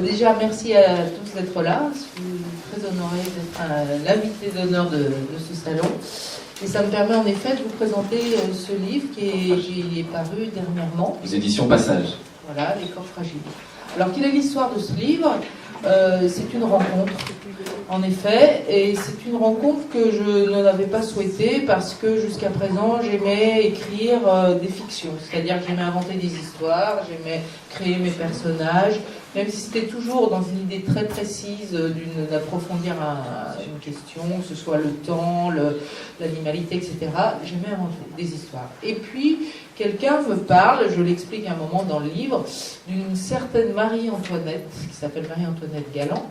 Déjà, merci à tous d'être là. Je suis très honorée d'être l'invité d'honneur de ce salon. Et ça me permet en effet de vous présenter ce livre qui est paru dernièrement. Les éditions Passage. Voilà, Les corps fragiles. Alors, quelle est l'histoire de ce livre ? C'est une rencontre, en effet, et c'est une rencontre que je n'avais pas souhaitée parce que jusqu'à présent j'aimais écrire des fictions, c'est-à-dire que j'aimais inventer des histoires, j'aimais créer mes personnages, même si c'était toujours dans une idée très précise d'approfondir une question, que ce soit le temps, l'animalité, etc. J'aimais inventer des histoires. Et puis, quelqu'un me parle, je l'explique un moment dans le livre, d'une certaine Marie-Antoinette, qui s'appelle Marie-Antoinette Galland,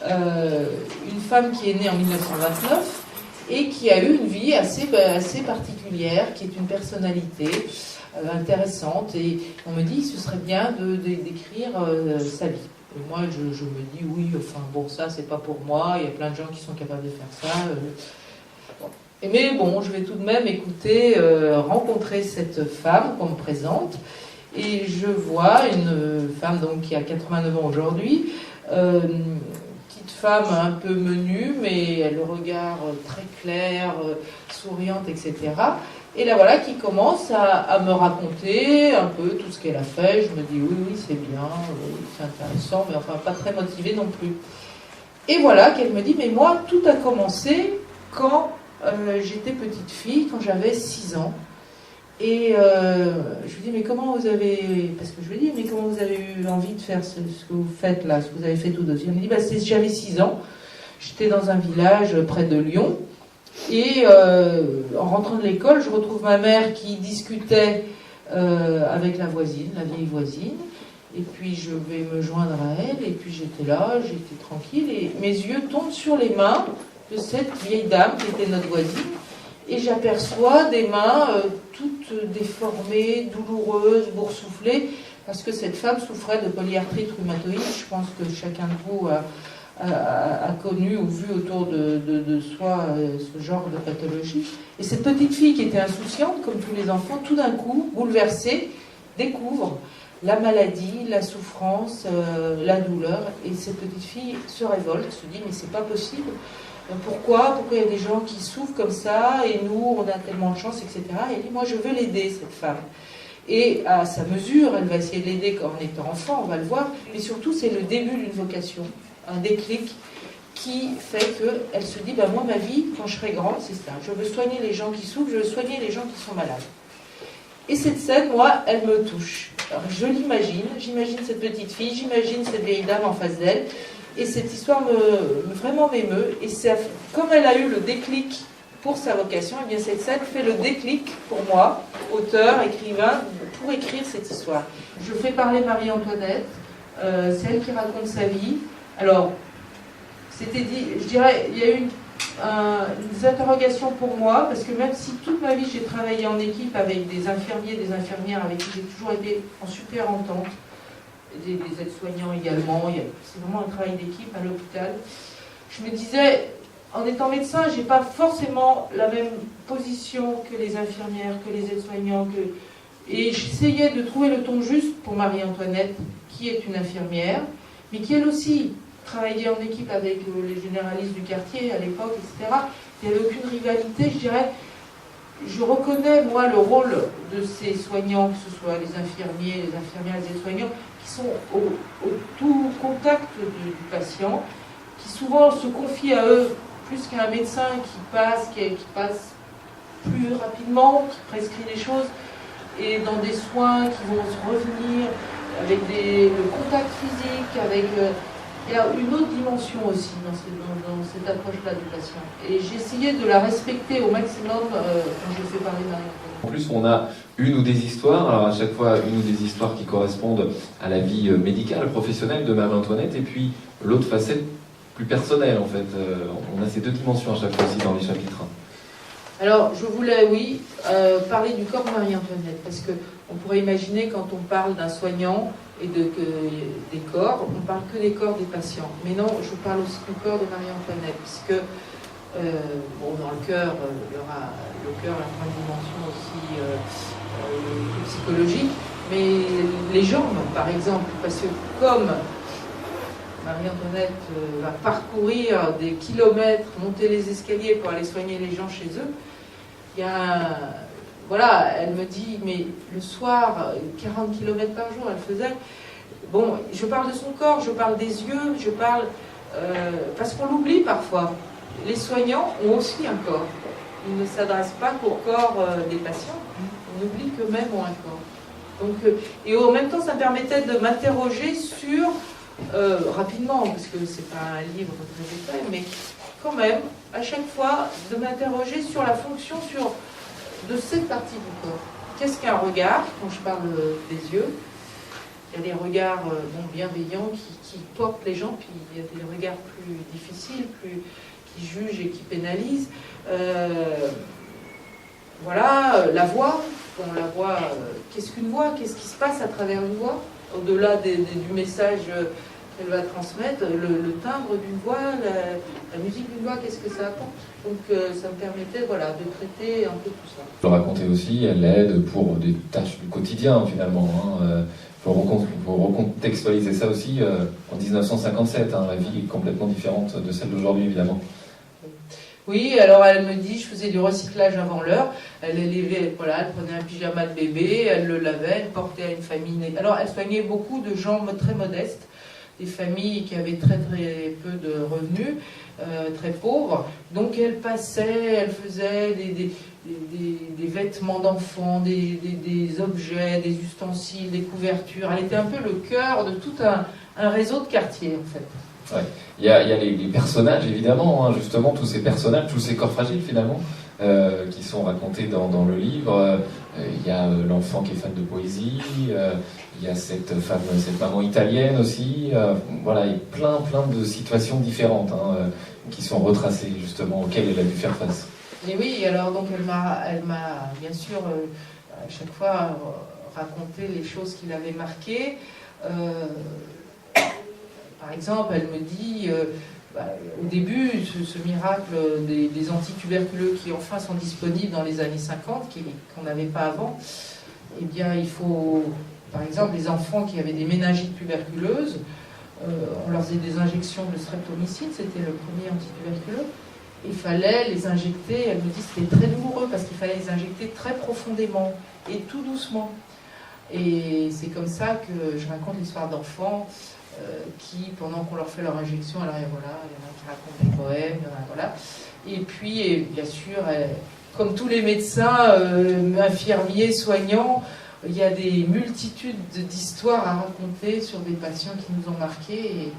une femme qui est née en 1929 et qui a eu une vie assez particulière, qui est une personnalité intéressante. Et on me dit, ce serait bien d'écrire sa vie. Et moi, je me dis, oui, enfin, bon, ça, c'est pas pour moi, il y a plein de gens qui sont capables de faire ça. Mais bon, je vais tout de même écouter, rencontrer cette femme qu'on me présente. Et je vois une femme donc, qui a 89 ans aujourd'hui, petite femme un peu menue, mais elle a le regard très clair, souriante, etc. Et là voilà, qui commence à me raconter un peu tout ce qu'elle a fait. Je me dis oui, c'est bien, oui, c'est intéressant, mais enfin pas très motivée non plus. Et voilà qu'elle me dit, mais moi, tout a commencé quand j'étais petite fille, quand j'avais 6 ans. Et je lui dis, mais comment vous avez... Parce que je lui dis, mais comment vous avez eu envie de faire ce que vous faites là, ce que vous avez fait tout de suite. Elle me dit, bah, j'avais 6 ans, j'étais dans un village près de Lyon, et en rentrant de l'école, je retrouve ma mère qui discutait avec la voisine, la vieille voisine, et puis je vais me joindre à elle, et puis j'étais là, j'étais tranquille, et mes yeux tombent sur les mains de cette vieille dame qui était notre voisine, et j'aperçois des mains toutes déformées, douloureuses, boursouflées, parce que cette femme souffrait de polyarthrite rhumatoïde. Je pense que chacun de vous a connu ou vu autour de soi ce genre de pathologie. Et cette petite fille qui était insouciante, comme tous les enfants, tout d'un coup, bouleversée, découvre la maladie, la souffrance, la douleur, et cette petite fille se révolte, se dit, mais c'est pas possible. Pourquoi il y a des gens qui souffrent comme ça et nous on a tellement de chance, etc. Et elle dit, moi je veux l'aider, cette femme. Et à sa mesure, elle va essayer de l'aider en étant enfant, on va le voir, mais surtout c'est le début d'une vocation, un déclic qui fait qu'elle se dit, ben moi ma vie, quand je serai grande, c'est ça, je veux soigner les gens qui souffrent, je veux soigner les gens qui sont malades. Et cette scène, moi, elle me touche. Alors, je l'imagine, j'imagine cette petite fille, j'imagine cette vieille dame en face d'elle, et cette histoire vraiment m'émeut. Et comme elle a eu le déclic pour sa vocation, et bien cette scène fait le déclic pour moi, auteur, écrivain, pour écrire cette histoire. Je fais parler Marie-Antoinette, c'est elle qui raconte sa vie. Alors, c'était dit, je dirais, il y a eu des interrogations pour moi, parce que même si toute ma vie j'ai travaillé en équipe avec des infirmiers, des infirmières avec qui j'ai toujours été en super entente, des aides-soignants également, c'est vraiment un travail d'équipe à l'hôpital. Je me disais, en étant médecin, j'ai pas forcément la même position que les infirmières, que les aides-soignants, et j'essayais de trouver le ton juste pour Marie-Antoinette, qui est une infirmière, mais qui elle aussi travaillait en équipe avec les généralistes du quartier à l'époque, etc. Il n'y avait aucune rivalité, je dirais. Je reconnais, moi, le rôle de ces soignants, que ce soit les infirmiers, les infirmières, les aides-soignants, qui sont au tout contact du patient, qui souvent se confient à eux plus qu'à un médecin qui passe plus rapidement, qui prescrit les choses, et dans des soins qui vont se revenir avec le contact physique, avec... il y a une autre dimension aussi dans cette approche-là du patient. Et j'ai essayé de la respecter au maximum quand j'ai fait parler Marie-Antoinette. En plus, on a une ou des histoires, alors à chaque fois une ou des histoires qui correspondent à la vie médicale, professionnelle de Marie-Antoinette, et puis l'autre facette plus personnelle en fait. On a ces deux dimensions à chaque fois aussi dans les chapitres. Alors, je voulais, oui, parler du corps de Marie-Antoinette, parce qu'on pourrait imaginer quand on parle d'un soignant et des corps, on ne parle que des corps des patients. Mais non, je parle aussi du corps de Marie-Antoinette, puisque dans le cœur, il y aura le cœur, la grande dimension aussi psychologique, mais les jambes, par exemple, parce que comme Marie-Antoinette va parcourir des kilomètres, monter les escaliers pour aller soigner les gens chez eux. Il y a voilà, elle me dit, mais le soir, 40 km par jour, elle faisait. Bon, je parle de son corps, je parle des yeux, je parle... parce qu'on l'oublie parfois. Les soignants ont aussi un corps. Ils ne s'adressent pas qu'au corps des patients. On oublie qu'eux-mêmes ont un corps. Donc, et en même temps, ça me permettait de m'interroger sur, rapidement, parce que c'est pas un livre très détaillé, mais quand même, à chaque fois, de m'interroger sur la fonction de cette partie du corps. Qu'est-ce qu'un regard, quand je parle des yeux? Il y a des regards bienveillants qui portent les gens, puis il y a des regards plus difficiles, qui jugent et qui pénalisent. Voilà, la voix. Bon, la voix, qu'est-ce qu'une voix? Qu'est-ce qui se passe à travers une voix? Au-delà du message qu'elle va transmettre, le timbre d'une voix, la musique d'une voix, qu'est-ce que ça apporte? Donc ça me permettait voilà, de traiter un peu tout ça. Vous le racontez aussi, elle aide pour des tâches du quotidien finalement. Faut recontextualiser ça aussi en 1957. La vie est complètement différente de celle d'aujourd'hui évidemment. Oui, alors elle me dit, je faisais du recyclage avant l'heure. Elle élevait, voilà, elle prenait un pyjama de bébé, elle le lavait, elle portait à une famille. Alors elle soignait beaucoup de gens très modestes, des familles qui avaient très très peu de revenus, très pauvres. Donc elle passait, elle faisait des vêtements d'enfants, des objets, des ustensiles, des couvertures. Elle était un peu le cœur de tout un réseau de quartiers en fait. Ouais. Il y a les personnages évidemment, justement tous ces personnages, tous ces corps fragiles finalement, qui sont racontés dans le livre. Il y a l'enfant qui est fan de poésie, il y a cette maman italienne aussi. Voilà, il y a plein de situations différentes qui sont retracées justement auxquelles elle a dû faire face. Et oui, alors donc elle m'a bien sûr à chaque fois raconté les choses qui l'avaient marquée. Par exemple, elle me dit, au début, ce miracle des antituberculeux qui enfin sont disponibles dans les années 50, qu'on n'avait pas avant, eh bien, il faut, par exemple, les enfants qui avaient des méningites tuberculeuses, on leur faisait des injections de streptomycine, c'était le premier antituberculeux. Il fallait les injecter, elle me dit c'était très douloureux parce qu'il fallait les injecter très profondément et tout doucement. Et c'est comme ça que je raconte l'histoire d'enfants qui, pendant qu'on leur fait leur injection, alors voilà, il y en a qui racontent des poèmes, voilà. Et puis, bien sûr, comme tous les médecins, infirmiers, soignants, il y a des multitudes d'histoires à raconter sur des patients qui nous ont marqués.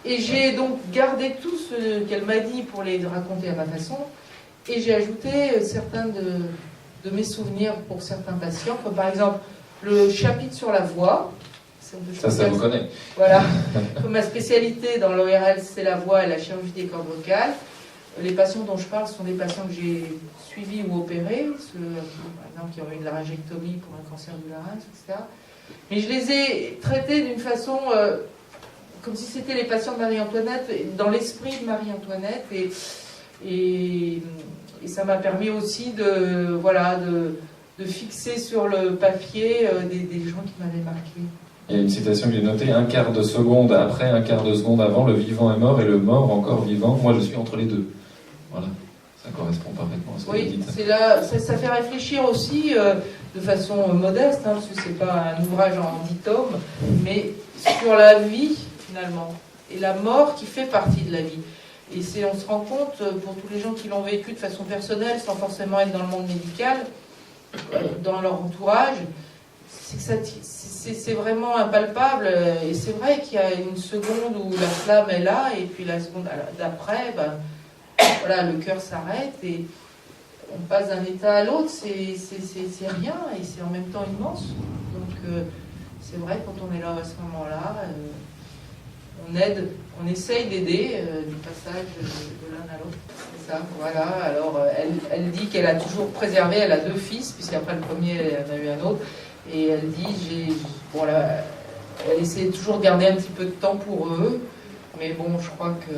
Et j'ai donc gardé tout ce qu'elle m'a dit pour les raconter à ma façon, et j'ai ajouté certains de mes souvenirs pour certains patients, comme par exemple le chapitre sur la voix. Ça vous connaît. Voilà. Comme ma spécialité dans l'ORL, c'est la voix et la chirurgie des cordes vocales. Les patients dont je parle sont des patients que j'ai suivis ou opérés, ceux, par exemple, qui ont eu de la laryngectomie pour un cancer du larynx, etc. Mais je les ai traités d'une façon comme si c'était les patients de Marie-Antoinette, dans l'esprit de Marie-Antoinette, et ça m'a permis aussi de fixer sur le papier des gens qui m'avaient marqué. Il y a une citation que j'ai notée, 1/4 de seconde après, 1/4 de seconde avant, le vivant est mort et le mort encore vivant. Moi, je suis entre les deux. Voilà, ça correspond parfaitement à ce que vous dites. Oui, ça fait réfléchir aussi de façon modeste, parce que c'est pas un ouvrage en 10 tomes, mais sur la vie, finalement, et la mort qui fait partie de la vie. Et on se rend compte, pour tous les gens qui l'ont vécu de façon personnelle, sans forcément être dans le monde médical, dans leur entourage, c'est vraiment impalpable. Et c'est vrai qu'il y a une seconde où la flamme est là, et puis la seconde d'après, voilà, le cœur s'arrête, et on passe d'un état à l'autre, c'est rien, et c'est en même temps immense. Donc c'est vrai, quand on est là à ce moment-là, on essaye d'aider du passage de l'un à l'autre. C'est ça, voilà. Alors, elle dit qu'elle a toujours préservé, elle a 2 fils, puisqu'après le premier, elle en a eu un autre. Et elle dit, elle essaie toujours de garder un petit peu de temps pour eux. Mais bon, je crois que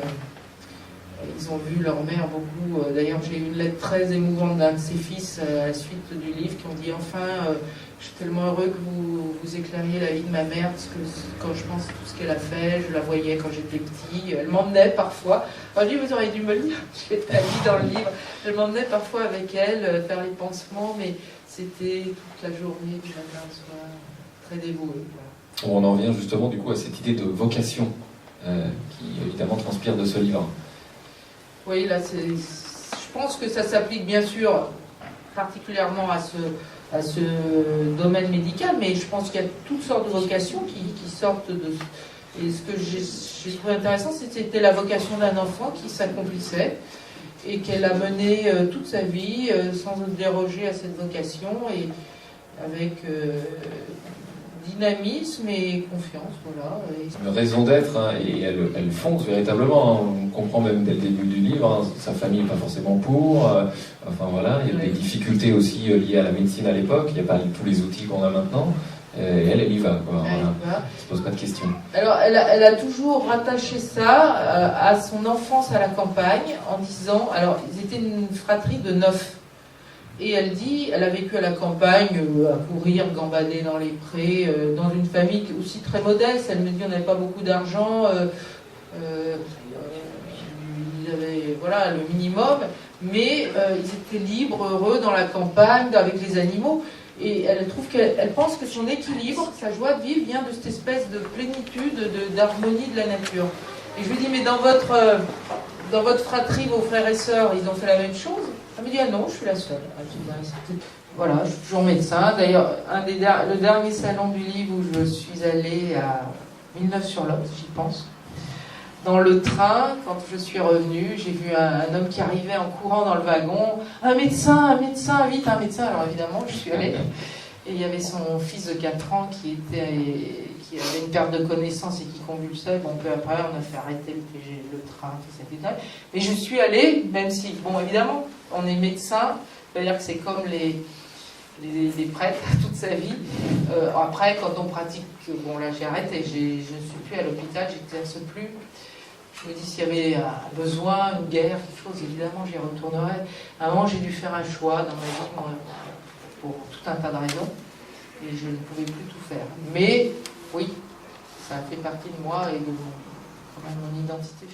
Ils ont vu leur mère beaucoup. D'ailleurs, j'ai eu une lettre très émouvante d'un de ses fils à la suite du livre qui ont dit enfin, je suis tellement heureux que vous éclairiez la vie de ma mère parce que quand je pense à tout ce qu'elle a fait, je la voyais quand j'étais petit. Elle m'emmenait parfois. Alors, je dis vous auriez dû me le dire. Je l'ai dit dans le livre. Elle m'emmenait parfois avec elle faire les pansements, mais c'était toute la journée, du matin au soir, très dévouée. Voilà. On en vient justement du coup à cette idée de vocation qui évidemment transpire de ce livre. Oui, là, je pense que ça s'applique bien sûr particulièrement à ce domaine médical, mais je pense qu'il y a toutes sortes de vocations qui sortent de... Et ce que j'ai trouvé intéressant, c'était la vocation d'un enfant qui s'accomplissait et qu'elle a mené toute sa vie sans déroger à cette vocation et avec dynamisme et confiance, voilà. Une raison d'être, hein, et elle fonce véritablement, hein. On comprend même dès le début du livre, hein, sa famille n'est pas forcément pour, enfin voilà, il y a des difficultés aussi liées à la médecine à l'époque, il n'y a pas tous les outils qu'on a maintenant, et elle y va, quoi. Voilà. Elle ne se pose pas de questions. Alors elle a toujours rattaché ça à son enfance à la campagne en disant, alors ils étaient une fratrie de 9. Et elle dit, elle a vécu à la campagne, à courir, gambader dans les prés, dans une famille aussi très modeste. Elle me dit, on n'avait pas beaucoup d'argent, ils avaient voilà, le minimum, mais ils étaient libres, heureux dans la campagne, avec les animaux. Et elle pense que son équilibre, sa joie de vivre vient de cette espèce de plénitude, d'harmonie de la nature. Et je lui dis, mais dans votre fratrie, vos frères et sœurs, ils ont fait la même chose? Elle me dit, ah non, je suis la seule. Voilà, je suis toujours médecin. D'ailleurs, le dernier salon du livre où je suis allée à Villeneuve-sur-Lot, j'y pense. Dans le train, quand je suis revenue, j'ai vu un homme qui arrivait en courant dans le wagon. Un médecin, vite, un médecin. Alors évidemment, je suis allée. Et il y avait son fils de 4 ans qui avait une perte de connaissance et qui convulsait. Bon, peu après, on a fait arrêter le train, tout ça, etc. Mais je suis allée, même si, bon, évidemment, on est médecin, c'est-à-dire que c'est comme les prêtres toute sa vie. Après, quand on pratique, bon là j'ai arrêté, je ne suis plus à l'hôpital, j'exerce plus. Je me dis s'il y avait un besoin, une guerre, quelque chose, évidemment j'y retournerai. À un moment j'ai dû faire un choix dans ma vie pour tout un tas de raisons et je ne pouvais plus tout faire. Mais oui, ça a fait partie de moi et de mon identité.